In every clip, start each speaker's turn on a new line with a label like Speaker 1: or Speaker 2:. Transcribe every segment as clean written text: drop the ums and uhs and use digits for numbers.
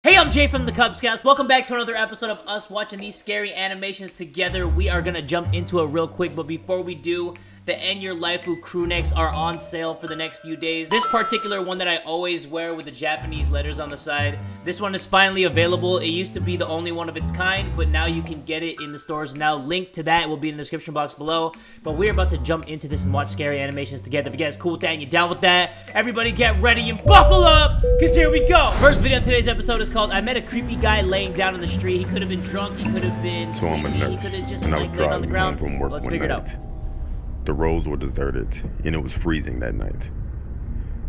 Speaker 1: Hey, I'm Jay from the Kubz. Welcome back to another episode of us watching these scary animations together. We are gonna jump into it real quick, but before we do, the End Your Laifu crew necks are on sale for the next few days. This particular one that I always wear with the Japanese letters on the side, this one is finally available. It used to be the only one of its kind, but now you can get it in the stores now. Link to that will be in the description box below. But we're about to jump into this and watch scary animations together. If you guys cool with that and you're down with that, everybody get ready and buckle up, because here we go. First video of today's episode is called I Met a Creepy Guy Laying Down on the Street. He could have been drunk, he could have been
Speaker 2: so I'm a nurse,
Speaker 1: he could have just
Speaker 2: and I was
Speaker 1: laid on the
Speaker 2: driving
Speaker 1: ground.
Speaker 2: home from work
Speaker 1: Let's
Speaker 2: one
Speaker 1: figure it
Speaker 2: night.
Speaker 1: out.
Speaker 2: The roads were deserted, and it was freezing that night.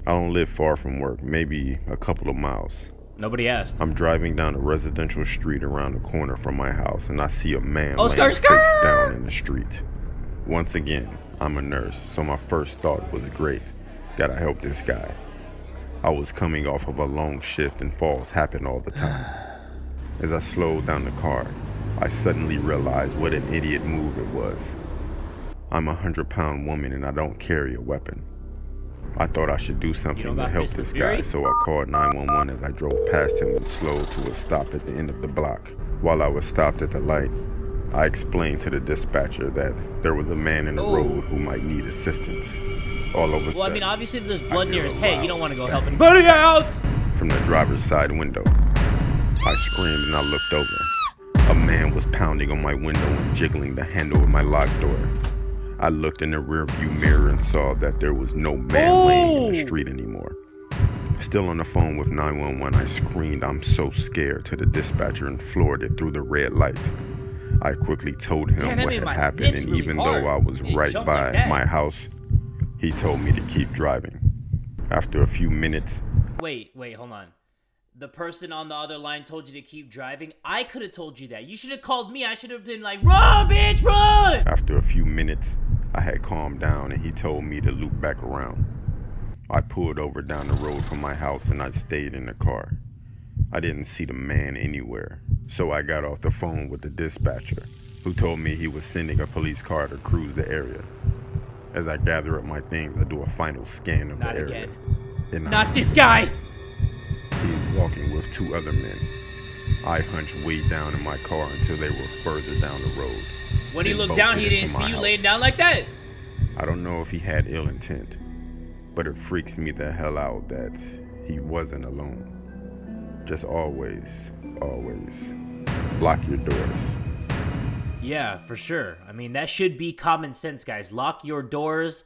Speaker 2: I don't live far from work, maybe a couple of miles.
Speaker 1: Nobody asked.
Speaker 2: I'm driving down a residential street around the corner from my house, and I see a man laying
Speaker 1: skirt,
Speaker 2: face down in the street. Once again, I'm a nurse, so my first thought was great. Gotta help this guy. I was coming off of a long shift, and falls happen all the time. As I slowed down the car, I suddenly realized what an idiot move it was. I'm a 100-pound woman and I don't carry a weapon. I thought I should do something to help this guy, so I called 911 as I drove past him and slowed to a stop at the end of the block. While I was stopped at the light, I explained to the dispatcher that there was a man in the road who might need assistance. All of a sudden,
Speaker 1: Well, I mean, obviously if there's blood near his head, you don't want to go help anybody out!
Speaker 2: From the driver's side window, I screamed and I looked over. A man was pounding on my window and jiggling the handle of my locked door. I looked in the rearview mirror and saw that there was no man laying in the street anymore. Still on the phone with 911, I screamed, "I'm so scared," to the dispatcher and floored it through the red light. I quickly told him what had happened, and even though I was right by my house, he told me to keep driving. After a few minutes...
Speaker 1: Wait, hold on. The person on the other line told you to keep driving? I could have told you that. You should have called me. I should have been like, run, bitch, run!
Speaker 2: After a few minutes, I had calmed down and he told me to loop back around. I pulled over down the road from my house and I stayed in the car. I didn't see the man anywhere, so I got off the phone with the dispatcher, who told me he was sending a police car to cruise the area. As I gather up my things, I do a final scan of the area.
Speaker 1: Not this guy!
Speaker 2: He's walking with two other men. I hunched way down in my car until they were further down the road.
Speaker 1: When he looked down, he didn't see you laying down like that.
Speaker 2: I don't know if he had ill intent, but it freaks me the hell out that he wasn't alone. Just always lock your doors.
Speaker 1: Yeah, for sure. I mean, that should be common sense, guys. Lock your doors.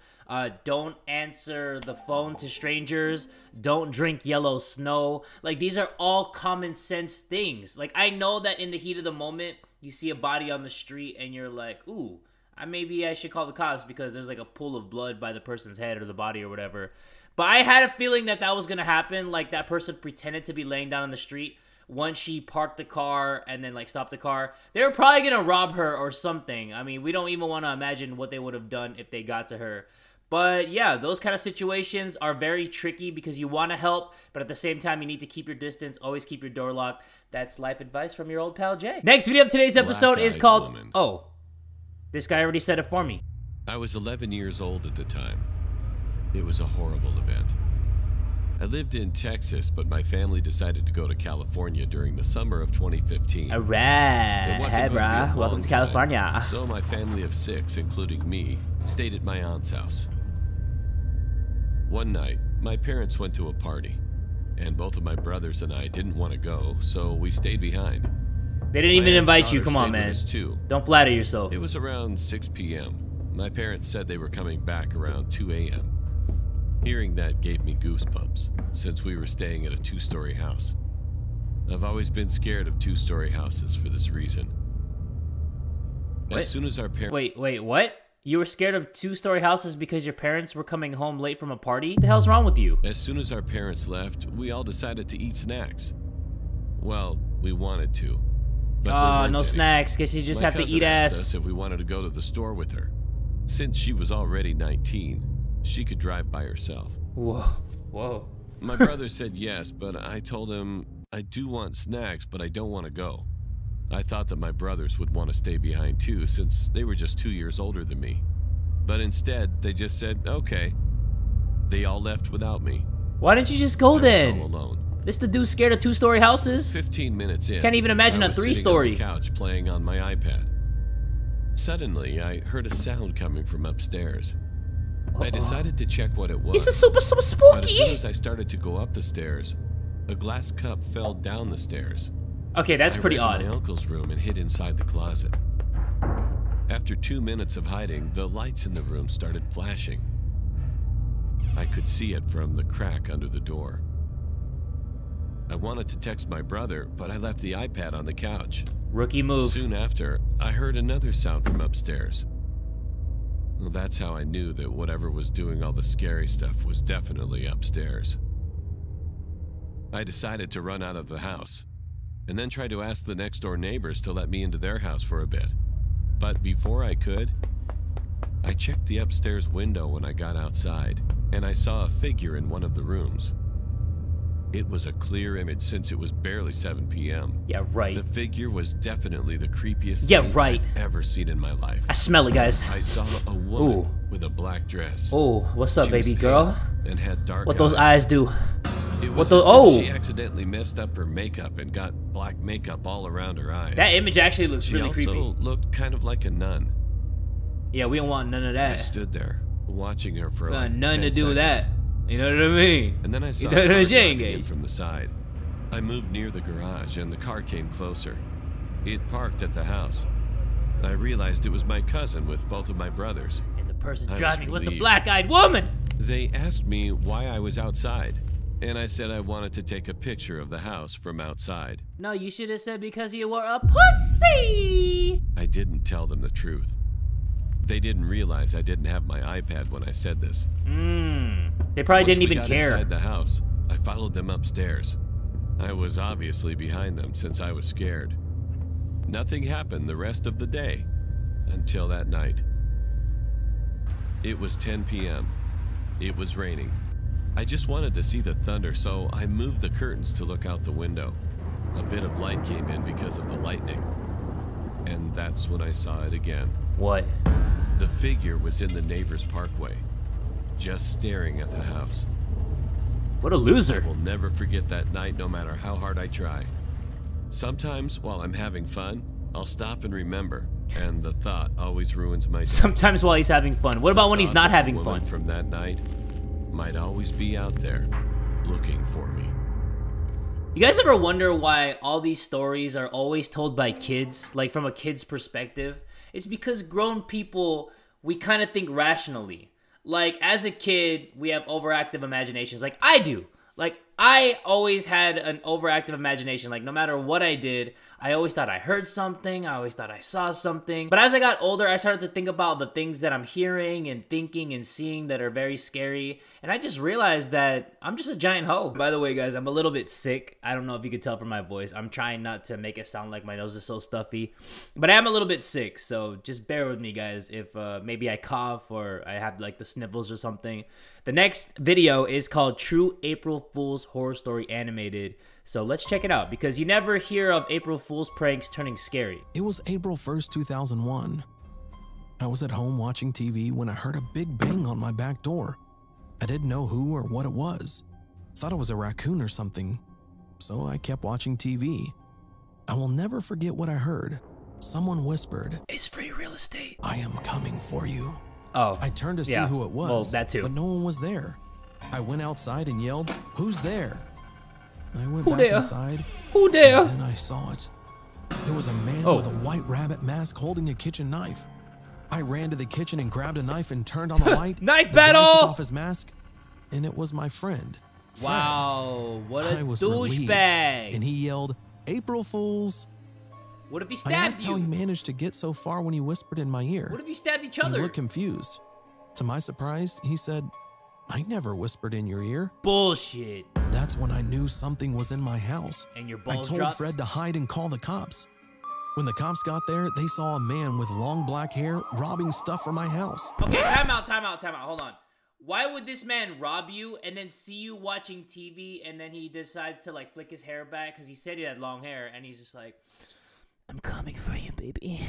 Speaker 1: Don't answer the phone to strangers. Don't drink yellow snow. Like, these are all common sense things. Like, I know that in the heat of the moment, you see a body on the street and you're like, ooh, maybe I should call the cops because there's like a pool of blood by the person's head or the body or whatever. But I had a feeling that that was going to happen. Like, that person pretended to be laying down on the street. Once she parked the car and then like stopped the car, they were probably going to rob her or something. I mean, we don't even want to imagine what they would have done if they got to her. But yeah, those kind of situations are very tricky because you want to help, but at the same time, you need to keep your distance. Always keep your door locked. That's life advice from your old pal, Jay. Next video of today's episode is called... Woman. Oh, this guy already said it for me.
Speaker 3: I was 11 years old at the time. It was a horrible event. I lived in Texas, but my family decided to go to California during the summer of 2015.
Speaker 1: All right. Hey, brah. Welcome to California.
Speaker 3: So my family of 6, including me, stayed at my aunt's house. One night, my parents went to a party, and both of my brothers and I didn't want to go, so we stayed behind.
Speaker 1: They didn't even invite you. Come on, man. Don't flatter yourself.
Speaker 3: It was around 6 p.m. My parents said they were coming back around 2 a.m. Hearing that gave me goosebumps, since we were staying at a 2-story house. I've always been scared of 2-story houses for this reason. As soon as our parents...
Speaker 1: Wait, what? You were scared of 2-story houses because your parents were coming home late from a party? What the hell's wrong with you?
Speaker 3: As soon as our parents left, we all decided to eat snacks. Well, we wanted to. But
Speaker 1: no snacks. Guess you just have to eat ass.
Speaker 3: My cousin asked us if we wanted to go to the store with her. Since she was already 19, she could drive by herself.
Speaker 1: Whoa.
Speaker 3: My brother said yes, but I told him I do want snacks, but I don't want to go. I thought that my brothers would want to stay behind too, since they were just 2 years older than me. But instead, they just said, okay. They all left without me.
Speaker 1: Why didn't you just go then?
Speaker 3: I was all alone.
Speaker 1: This the dude scared of 2-story houses?
Speaker 3: 15 minutes in.
Speaker 1: Can't even imagine
Speaker 3: I
Speaker 1: a
Speaker 3: was
Speaker 1: 3-story.
Speaker 3: sitting on the couch playing on my iPad. Suddenly, I heard a sound coming from upstairs. I decided to check what it was.
Speaker 1: This is super
Speaker 3: But as
Speaker 1: spooky.
Speaker 3: soon as I started to go up the stairs, a glass cup fell down the stairs.
Speaker 1: Okay, that's pretty
Speaker 3: I ran
Speaker 1: odd.
Speaker 3: to my uncle's room and hid inside the closet. After 2 minutes of hiding, the lights in the room started flashing. I could see it from the crack under the door. I wanted to text my brother, but I left the iPad on the couch.
Speaker 1: Rookie move.
Speaker 3: Soon after, I heard another sound from upstairs. Well, that's how I knew that whatever was doing all the scary stuff was definitely upstairs. I decided to run out of the house, and then try to ask the next door neighbors to let me into their house for a bit. But before I could, I checked the upstairs window when I got outside, and I saw a figure in one of the rooms. It was a clear image since it was barely 7 p.m.
Speaker 1: Yeah, right.
Speaker 3: The figure was definitely the creepiest
Speaker 1: Yeah,
Speaker 3: thing
Speaker 1: right.
Speaker 3: I've ever seen in my life.
Speaker 1: I smell it, guys.
Speaker 3: I saw a woman
Speaker 1: Ooh.
Speaker 3: with a black dress.
Speaker 1: Oh, what's up,
Speaker 3: She was
Speaker 1: baby
Speaker 3: pale
Speaker 1: girl?
Speaker 3: and had dark
Speaker 1: What those eyes do?
Speaker 3: It
Speaker 1: What
Speaker 3: was
Speaker 1: those?
Speaker 3: as if
Speaker 1: Oh,
Speaker 3: she accidentally messed up her makeup and got black makeup all around her eyes.
Speaker 1: that image actually looks
Speaker 3: She
Speaker 1: really
Speaker 3: also
Speaker 1: creepy.
Speaker 3: looked kind of like a nun.
Speaker 1: Yeah, we don't want none of
Speaker 3: I
Speaker 1: that.
Speaker 3: stood there, watching her for like
Speaker 1: Nothing
Speaker 3: 10
Speaker 1: to do with
Speaker 3: seconds.
Speaker 1: that. You know what I mean?
Speaker 3: And then I saw
Speaker 1: You know
Speaker 3: a
Speaker 1: what I'm
Speaker 3: car
Speaker 1: saying,
Speaker 3: driving in
Speaker 1: Gage?
Speaker 3: from the side. I moved near the garage and the car came closer. It parked at the house. I realized it was my cousin with both of my brothers.
Speaker 1: And the person
Speaker 3: I was
Speaker 1: driving was the
Speaker 3: relieved.
Speaker 1: black-eyed woman.
Speaker 3: They asked me why I was outside, and I said I wanted to take a picture of the house from outside.
Speaker 1: No, you should have said because you were a pussy.
Speaker 3: I didn't tell them the truth. They didn't realize I didn't have my iPad when I said this.
Speaker 1: They probably
Speaker 3: Once
Speaker 1: didn't
Speaker 3: we
Speaker 1: even
Speaker 3: got
Speaker 1: care.
Speaker 3: inside the house, I followed them upstairs. I was obviously behind them since I was scared. Nothing happened the rest of the day until that night. It was 10 p.m. It was raining. I just wanted to see the thunder, so I moved the curtains to look out the window. A bit of light came in because of the lightning. And that's when I saw it again.
Speaker 1: What?
Speaker 3: The figure was in the neighbor's parkway, just staring at the house.
Speaker 1: What a
Speaker 3: I
Speaker 1: loser.
Speaker 3: will never forget that night, no matter how hard I try. Sometimes, while I'm having fun, I'll stop and remember, and the thought always ruins my day.
Speaker 1: Sometimes while he's having fun. What about when he's
Speaker 3: Thought
Speaker 1: not
Speaker 3: that the
Speaker 1: having
Speaker 3: woman
Speaker 1: fun?
Speaker 3: from that night might always be out there, looking for me.
Speaker 1: You guys ever wonder why all these stories are always told by kids, like from a kid's perspective? It's because grown people, we kind of think rationally. Like, as a kid, we have overactive imaginations. Like, I do. Like, I always had an overactive imagination. Like, no matter what I did, I always thought I heard something. I always thought I saw something. But as I got older, I started to think about the things that I'm hearing and thinking and seeing that are very scary. And I just realized that I'm just a giant hoe. By the way, guys, I'm a little bit sick. I don't know if you could tell from my voice. I'm trying not to make it sound like my nose is so stuffy. But I am a little bit sick, so just bear with me, guys, if maybe I cough or I have, like, the sniffles or something. The next video is called True April Fool's Horror Story Animated. So let's check it out, because you never hear of April Fool's pranks turning scary.
Speaker 4: It was April 1st, 2001. I was at home watching TV when I heard a big bang on my back door. I didn't know who or what it was. Thought it was a raccoon or something, so I kept watching TV. I will never forget what I heard. Someone whispered,
Speaker 1: It's free real estate.
Speaker 4: "I am coming for you."
Speaker 1: Oh,
Speaker 4: I turned to see
Speaker 1: yeah.
Speaker 4: who it was,
Speaker 1: Well, that too.
Speaker 4: but no one was there. I went outside and yelled, "Who's there?" I went
Speaker 1: Who
Speaker 4: back
Speaker 1: there?
Speaker 4: inside,
Speaker 1: Who there?
Speaker 4: and then I saw it. It was a man
Speaker 1: Oh.
Speaker 4: with a white rabbit mask holding a kitchen knife. I ran to the kitchen and grabbed a knife and turned on the light.
Speaker 1: Knife
Speaker 4: The guy
Speaker 1: battle!
Speaker 4: took off his mask, and it was my friend, Fred.
Speaker 1: Wow, what a
Speaker 4: I was relieved,
Speaker 1: douchebag.
Speaker 4: and he yelled, "April Fools!"
Speaker 1: What if he
Speaker 4: I
Speaker 1: stabbed
Speaker 4: asked how he
Speaker 1: you?
Speaker 4: managed to get so far when he whispered in my ear.
Speaker 1: What if he stabbed each
Speaker 4: He
Speaker 1: other?
Speaker 4: looked confused. To my surprise, he said, "I never whispered in your ear."
Speaker 1: Bullshit.
Speaker 4: That's when I knew something was in my house.
Speaker 1: And your
Speaker 4: I
Speaker 1: balls
Speaker 4: told
Speaker 1: dropped?
Speaker 4: Fred to hide and call the cops. When the cops got there, they saw a man with long black hair robbing stuff from my house.
Speaker 1: Okay, time out. Hold on. Why would this man rob you and then see you watching TV and then he decides to, like, flick his hair back? Because he said he had long hair and he's just like, I'm coming for you, baby.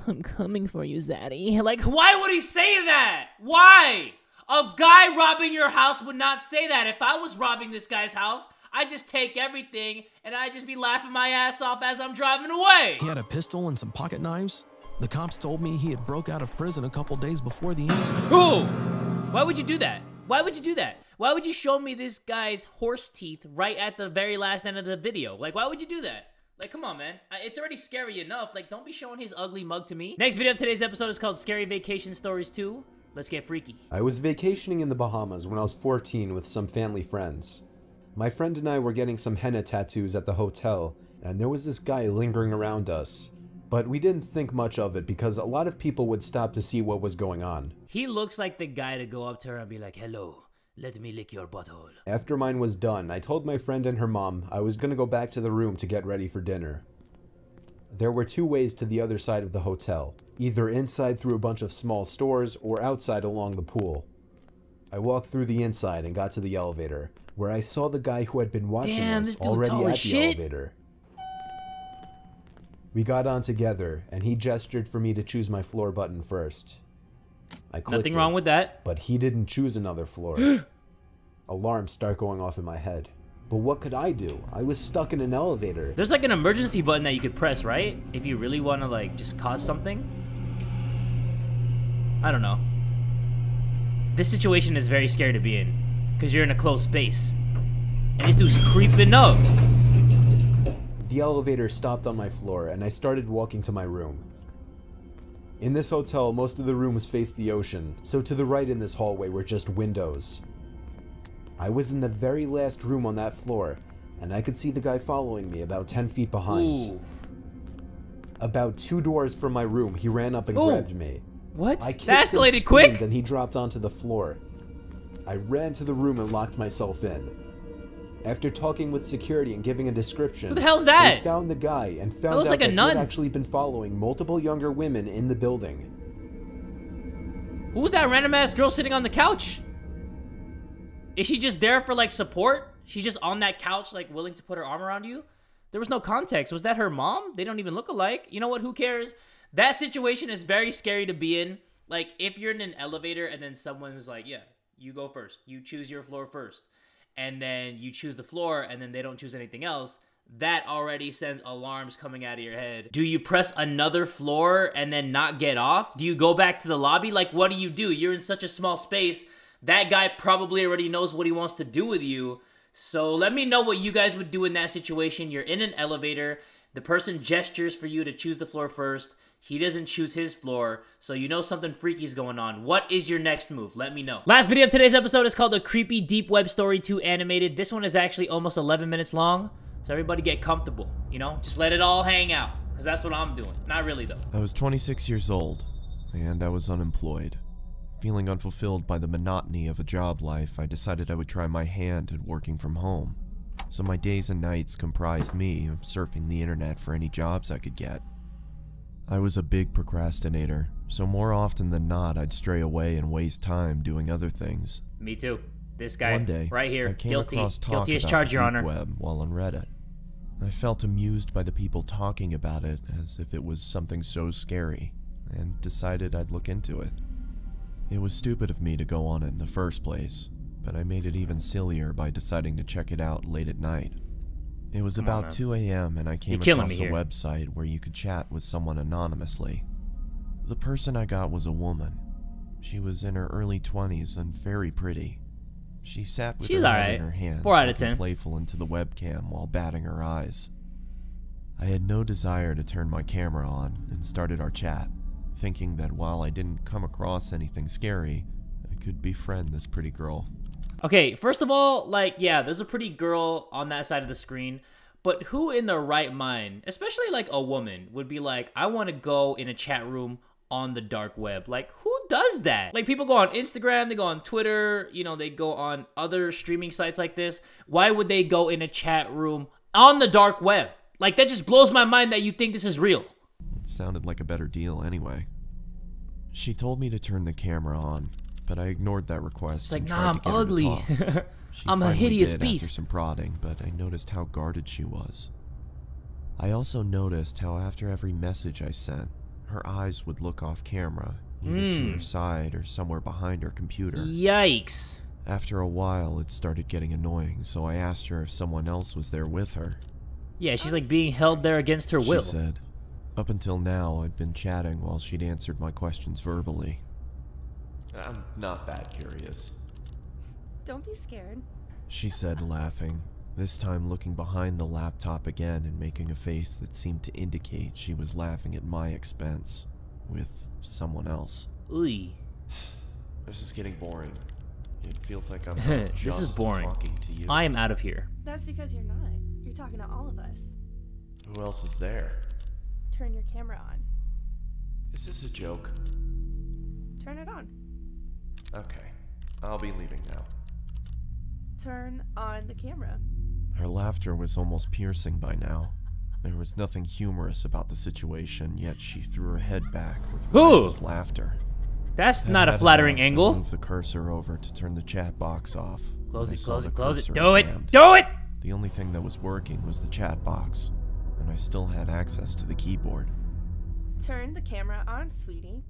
Speaker 1: I'm coming for you, Zaddy. Like, why would he say that? Why? A guy robbing your house would not say that. If I was robbing this guy's house, I just take everything and I just be laughing my ass off as I'm driving away.
Speaker 4: He had a pistol and some pocket knives. The cops told me he had broke out of prison a couple days before the incident.
Speaker 1: Ooh! Why would you do that? Why would you do that? Why would you show me this guy's horse teeth right at the very last end of the video? Like, why would you do that? Like, come on, man. It's already scary enough. Like, don't be showing his ugly mug to me. Next video of today's episode is called Scary Vacation Stories 2. Let's get freaky.
Speaker 5: I was vacationing in the Bahamas when I was 14 with some family friends. My friend and I were getting some henna tattoos at the hotel, and there was this guy lingering around us. But we didn't think much of it because a lot of people would stop to see what was going on.
Speaker 1: He looks like the guy to go up to her and be like, hello, let me lick your butthole.
Speaker 5: After mine was done, I told my friend and her mom I was gonna go back to the room to get ready for dinner. There were two ways to the other side of the hotel, either inside through a bunch of small stores or outside along the pool. I walked through the inside and got to the elevator, where I saw the guy who had been watching us already at the elevator. We got on together, and he gestured for me to choose my floor button first. I clicked
Speaker 1: Nothing wrong with that.
Speaker 5: but he didn't choose another floor. Alarms start going off in my head. But what could I do? I was stuck in an elevator.
Speaker 1: There's like an emergency button that you could press, right? If you really want to like just cause something. I don't know. This situation is very scary to be in because you're in a closed space. And this dude's creeping up.
Speaker 5: The elevator stopped on my floor, and I started walking to my room. In this hotel, most of the rooms faced the ocean, so to the right in this hallway were just windows. I was in the very last room on that floor, and I could see the guy following me about 10 feet behind.
Speaker 1: Ooh.
Speaker 5: About 2 doors from my room, he ran up and
Speaker 1: Ooh.
Speaker 5: grabbed me.
Speaker 1: What?
Speaker 5: I kicked
Speaker 1: That
Speaker 5: and
Speaker 1: escalated quick?
Speaker 5: screamed, and he dropped onto the floor. I ran to the room and locked myself in. After talking with security and giving a description,
Speaker 1: Who the hell's that?
Speaker 5: they found the guy and found
Speaker 1: looks
Speaker 5: out
Speaker 1: like a
Speaker 5: that he
Speaker 1: nun.
Speaker 5: had actually been following multiple younger women in the building.
Speaker 1: Who's that random ass girl sitting on the couch? Is she just there for like support? She's just on that couch like willing to put her arm around you? There was no context. Was that her mom? They don't even look alike. You know what? Who cares? That situation is very scary to be in. Like if you're in an elevator and then someone's like, yeah, you go first. You choose your floor first. And then you choose the floor and then they don't choose anything else. That already sends alarms coming out of your head. Do you press another floor and then not get off? Do you go back to the lobby? Like, what do? You're in such a small space. That guy probably already knows what he wants to do with you. So let me know what you guys would do in that situation. You're in an elevator. The person gestures for you to choose the floor first. He doesn't choose his floor, so you know something freaky is going on. What is your next move? Let me know. Last video of today's episode is called A Creepy Deep Web Story 2 Animated. This one is actually almost 11 minutes long, so everybody get comfortable, you know? Just let it all hang out, because that's what I'm doing. Not really, though.
Speaker 6: I was 26 years old, and I was unemployed. Feeling unfulfilled by the monotony of a job life, I decided I would try my hand at working from home. So my days and nights comprised me of surfing the internet for any jobs I could get. I was a big procrastinator, so more often than not, I'd stray away and waste time doing other things.
Speaker 1: Me too. This guy,
Speaker 6: One day,
Speaker 1: right here,
Speaker 6: I came
Speaker 1: guilty.
Speaker 6: across talk
Speaker 1: Guilty as
Speaker 6: about
Speaker 1: charged,
Speaker 6: the
Speaker 1: Your
Speaker 6: deep
Speaker 1: Honor.
Speaker 6: web while on Reddit. I felt amused by the people talking about it as if it was something so scary, and decided I'd look into it. It was stupid of me to go on it in the first place, but I made it even sillier by deciding to check it out late at night. It was about 2 a.m. and I came across a website where you could chat with someone anonymously. The person I got was a woman. She was in her early 20s and very pretty. She sat with her head in her hands,
Speaker 1: 4 out of 10.
Speaker 6: playful into the webcam while batting her eyes. I had no desire to turn my camera on and started our chat, thinking that while I didn't come across anything scary, I could befriend this pretty girl.
Speaker 1: Okay, first of all, like, yeah, there's a pretty girl on that side of the screen, but who in their right mind, especially like a woman, would be like, I want to go in a chat room on the dark web? Like, who does that? Like, people go on Instagram, they go on Twitter, you know, they go on other streaming sites like this. Why would they go in a chat room on the dark web? Like, that just blows my mind that you think this is real.
Speaker 6: It sounded like a better deal anyway. She told me to turn the camera on, but I ignored that request.
Speaker 1: It's like,
Speaker 6: and
Speaker 1: nah,
Speaker 6: tried
Speaker 1: I'm
Speaker 6: to get her to
Speaker 1: ugly.
Speaker 6: talk.
Speaker 1: I'm a
Speaker 6: finally
Speaker 1: hideous
Speaker 6: did
Speaker 1: beast.
Speaker 6: After some prodding, but I noticed how guarded she was. I also noticed how after every message I sent, her eyes would look off camera, either to her side or somewhere behind her computer.
Speaker 1: Yikes.
Speaker 6: After a while, it started getting annoying, so I asked her if someone else was there with her.
Speaker 1: Yeah, she's like being held there against her will.
Speaker 6: She said, up until now, I'd been chatting while she'd answered my questions verbally. I'm not that curious.
Speaker 7: Don't be scared.
Speaker 6: She said, laughing, this time looking behind the laptop again and making a face that seemed to indicate she was laughing at my expense with someone else.
Speaker 1: Ooh.
Speaker 6: This is getting boring. It feels like I'm
Speaker 1: This
Speaker 6: just
Speaker 1: is boring.
Speaker 6: talking to you.
Speaker 1: I am out of here.
Speaker 7: That's because you're not. You're talking to all of us.
Speaker 6: Who else is there?
Speaker 7: Turn your camera on.
Speaker 6: Is this a joke?
Speaker 7: Turn it on.
Speaker 6: Okay, I'll be leaving now.
Speaker 7: Turn on the camera.
Speaker 6: Her laughter was almost piercing by now. There was nothing humorous about the situation, yet she threw her head back with raucous laughter.
Speaker 1: That's
Speaker 6: I
Speaker 1: not a
Speaker 6: had
Speaker 1: flattering
Speaker 6: enough and
Speaker 1: angle.
Speaker 6: moved the cursor over to turn the chat box off.
Speaker 1: Close
Speaker 6: I
Speaker 1: it,
Speaker 6: saw
Speaker 1: close
Speaker 6: the
Speaker 1: it, close it.
Speaker 6: cursor
Speaker 1: Do it!
Speaker 6: jammed.
Speaker 1: Do it!
Speaker 6: The only thing that was working was the chat box, and I still had access to the keyboard.
Speaker 7: Turn the camera on, sweetie.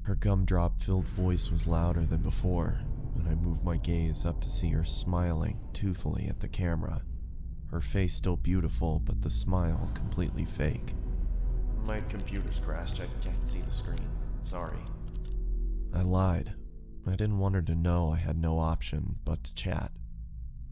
Speaker 6: Her gumdrop-filled voice was louder than before, and I moved my gaze up to see her smiling toothfully at the camera. Her face still beautiful, but the smile completely fake. My computer's crashed. I can't see the screen. Sorry. I lied. I didn't want her to know I had no option but to chat.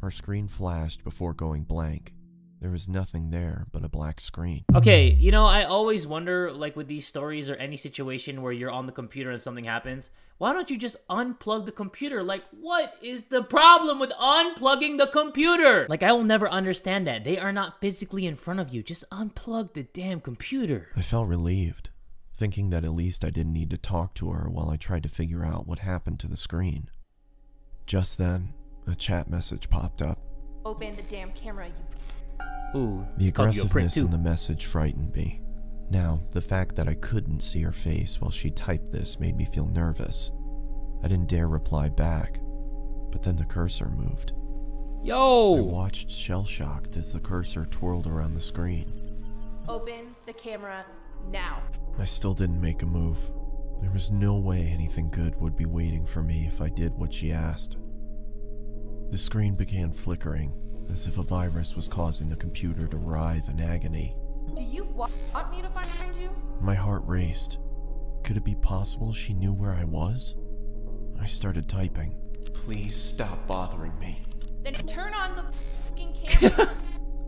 Speaker 6: Her screen flashed before going blank. There was nothing there but a black screen.
Speaker 1: Okay, you know, I always wonder, like with these stories or any situation where you're on the computer and something happens, why don't you just unplug the computer? Like, what is the problem with unplugging the computer? Like, I will never understand that. They are not physically in front of you. Just unplug the damn computer.
Speaker 6: I felt relieved, thinking that at least I didn't need to talk to her while I tried to figure out what happened to the screen. Just then, a chat message popped up.
Speaker 7: Open the damn camera, you...
Speaker 1: Ooh.
Speaker 6: The
Speaker 1: Oh,
Speaker 6: aggressiveness
Speaker 1: too.
Speaker 6: in the message frightened me. Now, the fact that I couldn't see her face while she typed this made me feel nervous. I didn't dare reply back, but then the cursor moved. I
Speaker 1: Yo!
Speaker 6: watched shell-shocked as the cursor twirled around the screen.
Speaker 7: Open the camera now.
Speaker 6: I still didn't make a move. There was no way anything good would be waiting for me if I did what she asked. The screen began flickering, as if a virus was causing the computer to writhe in agony.
Speaker 7: Do you want me to find you?
Speaker 6: My heart raced. Could it be possible she knew where I was? I started typing. Please stop bothering me.
Speaker 7: Then turn on the fucking camera.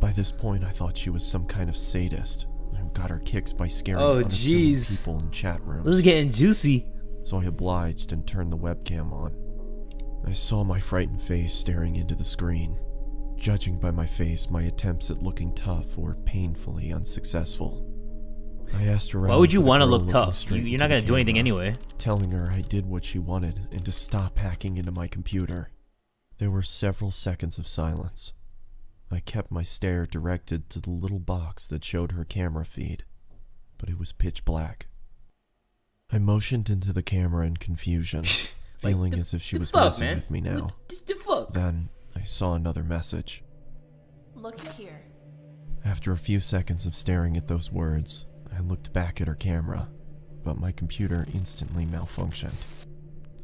Speaker 6: By this point, I thought she was some kind of sadist who got her kicks by scaring
Speaker 1: Oh,
Speaker 6: unassuming
Speaker 1: jeez.
Speaker 6: people in chat rooms.
Speaker 1: This is getting juicy.
Speaker 6: So I obliged and turned the webcam on. I saw my frightened face staring into the screen. Judging by my face, my attempts at looking tough were painfully unsuccessful. I asked around.
Speaker 1: Why would you
Speaker 6: want to
Speaker 1: look tough? You're not gonna do anything anyway.
Speaker 6: Telling her I did what she wanted and to stop hacking into my computer. There were several seconds of silence. I kept my stare directed to the little box that showed her camera feed, but it was pitch black. I motioned into the camera in confusion, feeling as if she was messing with me now.
Speaker 1: The fuck?
Speaker 6: Then I saw another message.
Speaker 7: Look here.
Speaker 6: After a few seconds of staring at those words, I looked back at her camera, but my computer instantly malfunctioned,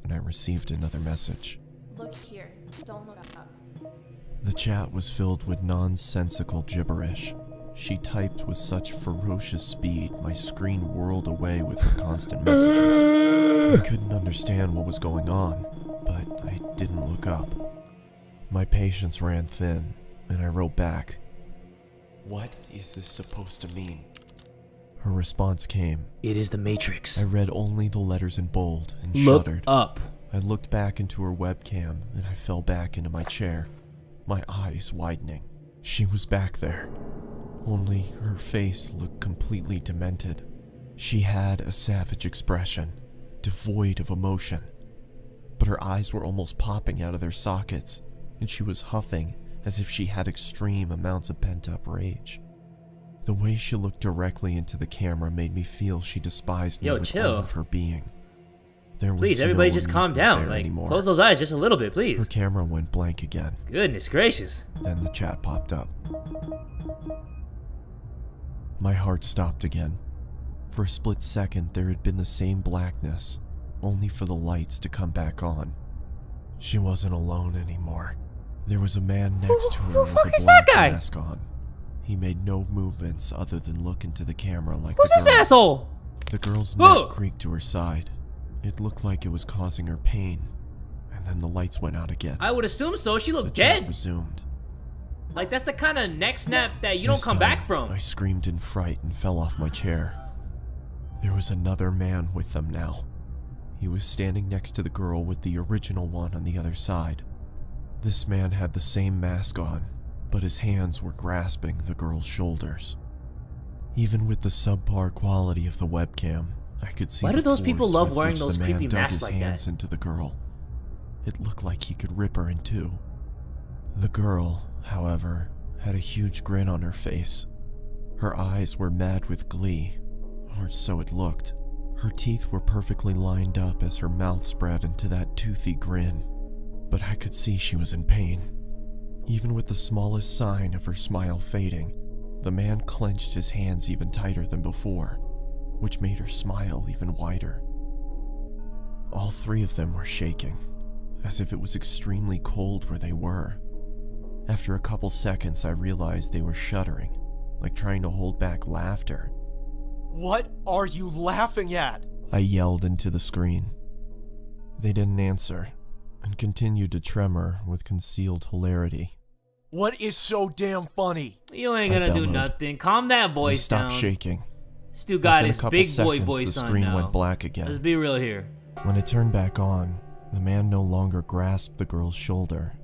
Speaker 6: and I received another message.
Speaker 7: Look here. Don't look up.
Speaker 6: The chat was filled with nonsensical gibberish. She typed with such ferocious speed, my screen whirled away with her constant messages. I couldn't understand what was going on, but I didn't look up. My patience ran thin, and I wrote back, "What is this supposed to mean?" Her response came.
Speaker 1: It is the Matrix.
Speaker 6: I read only the letters in bold and
Speaker 1: Look
Speaker 6: shuddered.
Speaker 1: up.
Speaker 6: I looked back into her webcam, and I fell back into my chair, my eyes widening. She was back there, only her face looked completely demented. She had a savage expression, devoid of emotion, but her eyes were almost popping out of their sockets, and she was huffing as if she had extreme amounts of pent-up rage. The way she looked directly into the camera made me feel she despised me with
Speaker 1: chill.
Speaker 6: all of her being. There was
Speaker 1: Please, everybody
Speaker 6: no
Speaker 1: just calm
Speaker 6: amusement
Speaker 1: down.
Speaker 6: there
Speaker 1: Like,
Speaker 6: anymore.
Speaker 1: close those eyes just a little bit,
Speaker 6: Her
Speaker 1: please.
Speaker 6: camera went blank again.
Speaker 1: Goodness gracious.
Speaker 6: Then the chat popped up. My heart stopped again. For a split second, there had been the same blackness, only for the lights to come back on. She wasn't alone anymore. There was a man next to her
Speaker 1: Who
Speaker 6: with
Speaker 1: the fuck
Speaker 6: a
Speaker 1: is that
Speaker 6: black
Speaker 1: guy?
Speaker 6: mask on. He made no movements other than look into the camera like
Speaker 1: Who's
Speaker 6: the
Speaker 1: this
Speaker 6: girl.
Speaker 1: asshole?
Speaker 6: The girl's
Speaker 1: Whoa.
Speaker 6: neck creaked to her side. It looked like it was causing her pain. And then the lights went out again.
Speaker 1: I would assume so. She
Speaker 6: The
Speaker 1: looked
Speaker 6: chat
Speaker 1: dead.
Speaker 6: resumed.
Speaker 1: Like, that's the kind of neck snap that you don't
Speaker 6: This
Speaker 1: come
Speaker 6: time,
Speaker 1: back from.
Speaker 6: I screamed in fright and fell off my chair. There was another man with them now. He was standing next to the girl with the original one on the other side. This man had the same mask on, but his hands were grasping the girl's shoulders. Even with the subpar quality of the webcam, I could see
Speaker 1: Why
Speaker 6: the
Speaker 1: do those people
Speaker 6: force
Speaker 1: love
Speaker 6: with
Speaker 1: wearing
Speaker 6: which
Speaker 1: those
Speaker 6: the man
Speaker 1: creepy
Speaker 6: dug
Speaker 1: masks
Speaker 6: his
Speaker 1: like
Speaker 6: hands
Speaker 1: that?
Speaker 6: into the girl. It looked like he could rip her in two. The girl, however, had a huge grin on her face. Her eyes were mad with glee, or so it looked. Her teeth were perfectly lined up as her mouth spread into that toothy grin, but I could see she was in pain. Even with the smallest sign of her smile fading, the man clenched his hands even tighter than before, which made her smile even wider. All three of them were shaking, as if it was extremely cold where they were. After a couple seconds, I realized they were shuddering, like trying to hold back laughter.
Speaker 8: What are you laughing at?
Speaker 6: I yelled into the screen. They didn't answer, and continued to tremor with concealed hilarity.
Speaker 8: What is so damn funny?
Speaker 1: You ain't
Speaker 6: I
Speaker 1: gonna do
Speaker 6: bellowed.
Speaker 1: nothing. Calm that
Speaker 6: They
Speaker 1: voice down.
Speaker 6: stopped shaking.
Speaker 1: Stu got
Speaker 6: Within a
Speaker 1: his
Speaker 6: couple
Speaker 1: big boy
Speaker 6: seconds,
Speaker 1: voice
Speaker 6: the
Speaker 1: on
Speaker 6: screen
Speaker 1: now.
Speaker 6: went black again.
Speaker 1: Let's be real here.
Speaker 6: When it turned back on, the man no longer grasped the girl's shoulder.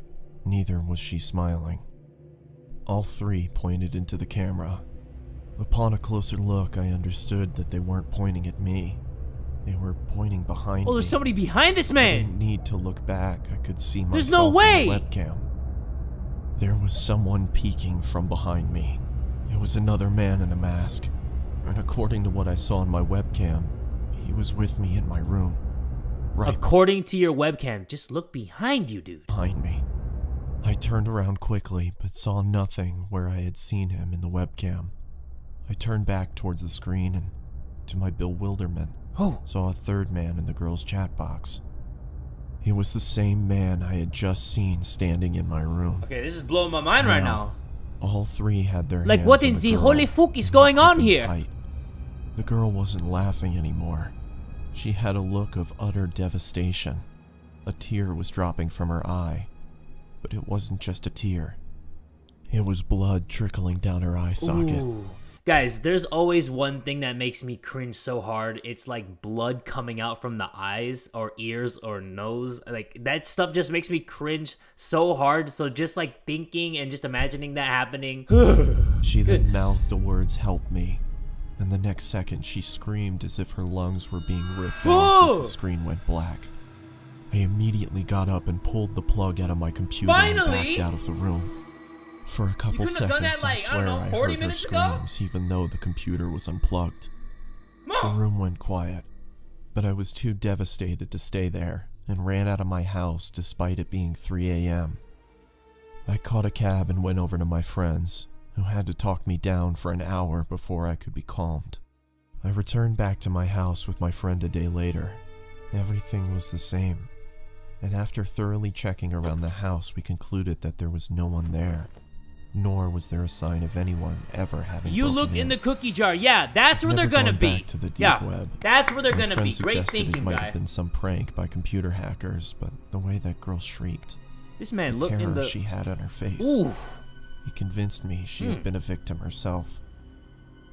Speaker 6: Neither was she smiling. All three pointed into the camera. Upon a closer look, I understood that they weren't pointing at me. They were pointing behind
Speaker 1: Oh,
Speaker 6: me.
Speaker 1: there's somebody behind this
Speaker 6: I
Speaker 1: man.
Speaker 6: didn't need to look back. I could see myself
Speaker 1: There's no way!
Speaker 6: in the webcam. There was someone peeking from behind me. It was another man in a mask. And according to what I saw on my webcam, he was with me in my room. Right
Speaker 1: According to your webcam, just look behind you, dude.
Speaker 6: behind me. I turned around quickly, but saw nothing where I had seen him in the webcam. I turned back towards the screen and, to my bewilderment, saw a third man in the girl's chat box. It was the same man I had just seen standing in my room.
Speaker 1: Okay, this is blowing my mind right now.
Speaker 6: All three had their
Speaker 1: Like,
Speaker 6: hands
Speaker 1: what
Speaker 6: on
Speaker 1: in
Speaker 6: the
Speaker 1: the
Speaker 6: girl
Speaker 1: holy fuck is
Speaker 6: and
Speaker 1: going
Speaker 6: were
Speaker 1: on
Speaker 6: gripping
Speaker 1: here?
Speaker 6: tight. The girl wasn't laughing anymore. She had a look of utter devastation. A tear was dropping from her eye. But it wasn't just a tear. It was blood trickling down her eye socket.
Speaker 1: Ooh. Guys, there's always one thing that makes me cringe so hard. It's like blood coming out from the eyes or ears or nose. Like, that stuff just makes me cringe so hard. So just like thinking and just imagining that happening.
Speaker 6: She then
Speaker 1: Goodness.
Speaker 6: mouthed the words, "Help me." And the next second, she screamed as if her lungs were being ripped out
Speaker 1: Whoa!
Speaker 6: as the screen went black. I immediately got up and pulled the plug out of my computer and
Speaker 1: Finally!
Speaker 6: backed out of the room. For a couple
Speaker 1: couldn't have done
Speaker 6: seconds,
Speaker 1: that, like,
Speaker 6: I
Speaker 1: I don't
Speaker 6: swear
Speaker 1: know,
Speaker 6: I
Speaker 1: 40
Speaker 6: heard her
Speaker 1: minutes ago?
Speaker 6: screams, even though the computer was unplugged. The
Speaker 1: Mom!
Speaker 6: room went quiet, but I was too devastated to stay there and ran out of my house despite it being 3 a.m. I caught a cab and went over to my friends, who had to talk me down for an hour before I could be calmed. I returned back to my house with my friend a day later. Everything was the same, and after thoroughly checking around the house, we concluded that there was no one there. Nor was there a sign of anyone ever having
Speaker 1: You
Speaker 6: broken
Speaker 1: look in the cookie jar. Yeah, that's where
Speaker 6: I've
Speaker 1: they're
Speaker 6: never
Speaker 1: gonna
Speaker 6: gone
Speaker 1: be.
Speaker 6: back to the deep
Speaker 1: Yeah,
Speaker 6: web.
Speaker 1: that's where they're
Speaker 6: My
Speaker 1: gonna be.
Speaker 6: friend
Speaker 1: Great
Speaker 6: suggested
Speaker 1: thinking,
Speaker 6: it might
Speaker 1: guy.
Speaker 6: have been some prank by computer hackers, but the way that girl shrieked,
Speaker 1: This man
Speaker 6: the
Speaker 1: looked
Speaker 6: terror
Speaker 1: in the.
Speaker 6: she had on her face,
Speaker 1: Ooh.
Speaker 6: it convinced me she had been a victim herself.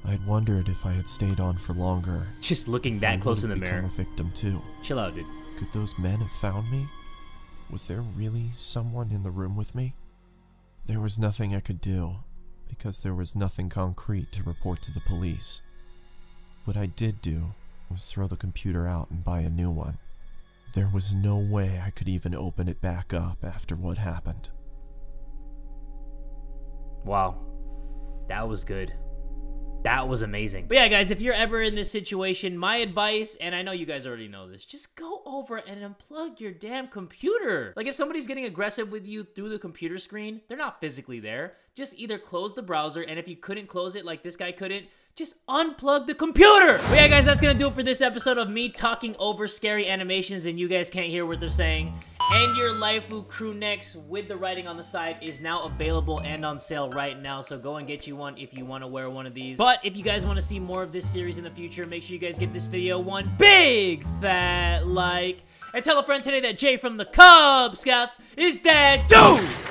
Speaker 6: I'd wondered if I had stayed on for longer,
Speaker 1: Just looking
Speaker 6: if I
Speaker 1: that
Speaker 6: would
Speaker 1: close in
Speaker 6: have
Speaker 1: the
Speaker 6: become
Speaker 1: mirror.
Speaker 6: a victim too.
Speaker 1: Chill out, dude.
Speaker 6: Could those men have found me? Was there really someone in the room with me? There was nothing I could do, because there was nothing concrete to report to the police. What I did do was throw the computer out and buy a new one. There was no way I could even open it back up after what happened.
Speaker 1: Wow. That was good. That was amazing. But yeah, guys, if you're ever in this situation, my advice, and I know you guys already know this, just go over and unplug your damn computer. Like, if somebody's getting aggressive with you through the computer screen, they're not physically there. Just either close the browser, and if you couldn't close it like this guy couldn't, just unplug the computer. But yeah, guys, that's gonna do it for this episode of me talking over scary animations and you guys can't hear what they're saying. And your Laifu crew necks with the writing on the side is now available and on sale right now, so go and get you one if you want to wear one of these. But if you guys want to see more of this series in the future, make sure you guys give this video one big fat like, and tell a friend today that Jay from the Kubz Scouts is that dude!